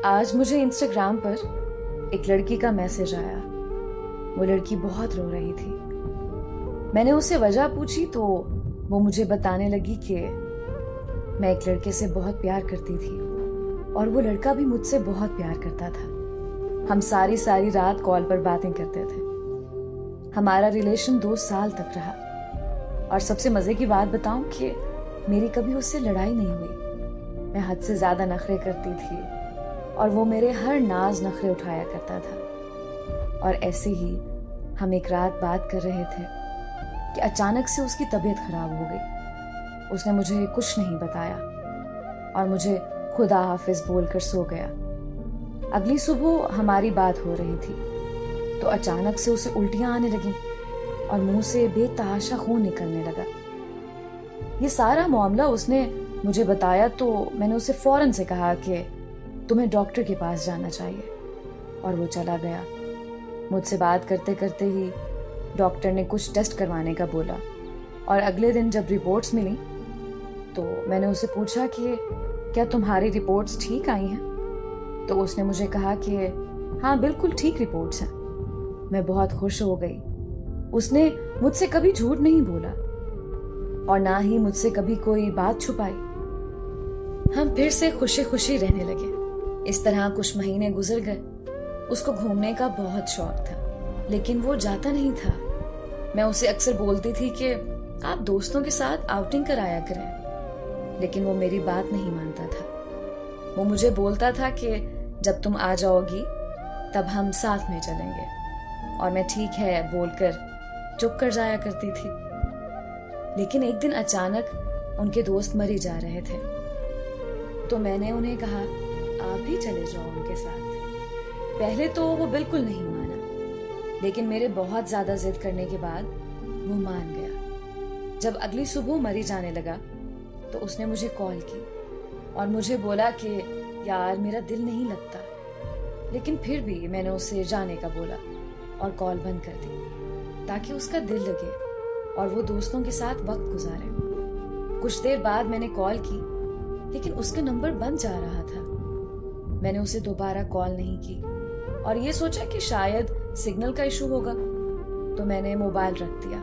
आज मुझे इंस्टाग्राम पर एक लड़की का मैसेज आया। वो लड़की बहुत रो रही थी। मैंने उससे वजह पूछी तो वो मुझे बताने लगी कि मैं एक लड़के से बहुत प्यार करती थी और वो लड़का भी मुझसे बहुत प्यार करता था। हम सारी सारी रात कॉल पर बातें करते थे। हमारा रिलेशन 2 साल तक रहा और सबसे मजे की बात बताऊं कि मेरी कभी उससे लड़ाई नहीं हुई। मैं हद से ज्यादा नखरे करती थी और वो मेरे हर नाज नखरे उठाया करता था। और ऐसे ही हम एक रात बात कर रहे थे कि अचानक से उसकी तबीयत खराब हो गई। उसने मुझे कुछ नहीं बताया और मुझे खुदा हाफिज बोलकर सो गया। अगली सुबह हमारी बात हो रही थी तो अचानक से उसे उल्टियां आने लगी और मुंह से बेतहाशा खून निकलने लगा। ये सारा मामला उसने मुझे बताया तो मैंने उसे फौरन से कहा कि तुम्हें डॉक्टर के पास जाना चाहिए, और वो चला गया। मुझसे बात करते करते ही डॉक्टर ने कुछ टेस्ट करवाने का बोला और अगले दिन जब रिपोर्ट्स मिली तो मैंने उसे पूछा कि क्या तुम्हारी रिपोर्ट्स ठीक आई हैं? तो उसने मुझे कहा कि हाँ बिल्कुल ठीक रिपोर्ट्स हैं। मैं बहुत खुश हो गई। उसने मुझसे कभी झूठ नहीं बोला और ना ही मुझसे कभी कोई बात छुपाई। हम फिर से खुशी खुशी रहने लगे। इस तरह कुछ महीने गुजर गए। उसको घूमने का बहुत शौक था लेकिन वो जाता नहीं था। मैं उसे अक्सर बोलती थी कि आप दोस्तों के साथ आउटिंग कराया करें, लेकिन वो मेरी बात नहीं मानता था। वो मुझे बोलता था कि जब तुम आ जाओगी तब हम साथ में चलेंगे, और मैं ठीक है बोलकर चुप कर जाया करती थी। लेकिन एक दिन अचानक उनके दोस्त मर ही जा रहे थे तो मैंने उन्हें कहा आप भी चले जाओ उनके साथ। पहले तो वो बिल्कुल नहीं माना, लेकिन मेरे बहुत ज्यादा जिद करने के बाद वो मान गया। जब अगली सुबह मरी जाने लगा तो उसने मुझे कॉल की और मुझे बोला कि यार मेरा दिल नहीं लगता, लेकिन फिर भी मैंने उसे जाने का बोला और कॉल बंद कर दी ताकि उसका दिल लगे और वो दोस्तों के साथ वक्त गुजारे। कुछ देर बाद मैंने कॉल की लेकिन उसका नंबर बंद जा रहा था। मैंने उसे दोबारा कॉल नहीं की और ये सोचा कि शायद सिग्नल का इशू होगा, तो मैंने मोबाइल रख दिया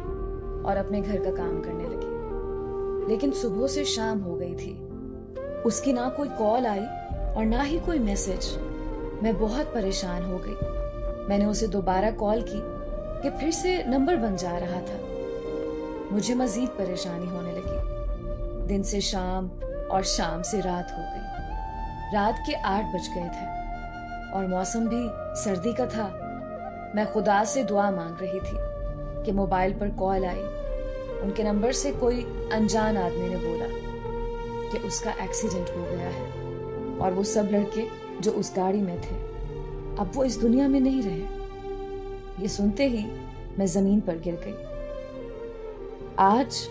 और अपने घर का काम करने लगी। लेकिन सुबह से शाम हो गई थी, उसकी ना कोई कॉल आई और ना ही कोई मैसेज। मैं बहुत परेशान हो गई। मैंने उसे दोबारा कॉल की कि फिर से नंबर बंद जा रहा था। मुझे मजीद परेशानी होने लगी। दिन से शाम और शाम से रात हो गई। रात के 8 बज गए थे और मौसम भी सर्दी का था। मैं खुदा से दुआ मांग रही थी कि मोबाइल पर कॉल आई। उनके नंबर से कोई अनजान आदमी ने बोला कि उसका एक्सीडेंट हो गया है और वो सब लड़के जो उस गाड़ी में थे अब वो इस दुनिया में नहीं रहे। ये सुनते ही मैं जमीन पर गिर गई। आज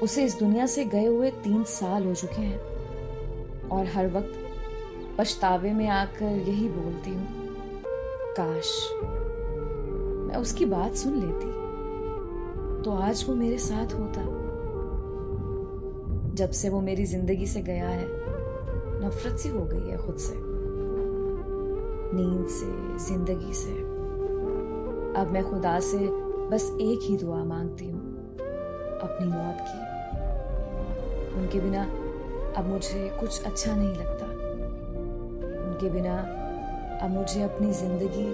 उसे इस दुनिया से गए हुए 3 साल हो चुके हैं और हर वक्त पछतावे में आकर यही बोलती हूँ, काश मैं उसकी बात सुन लेती तो आज वो मेरे साथ होता। जब से वो मेरी जिंदगी से गया है नफरत सी हो गई है खुद से, नींद से, जिंदगी से। अब मैं खुदा से बस एक ही दुआ मांगती हूँ, अपनी मौत की। उनके बिना अब मुझे कुछ अच्छा नहीं लगता। उनके बिना अब मुझे अपनी जिंदगी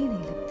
नहीं लगती।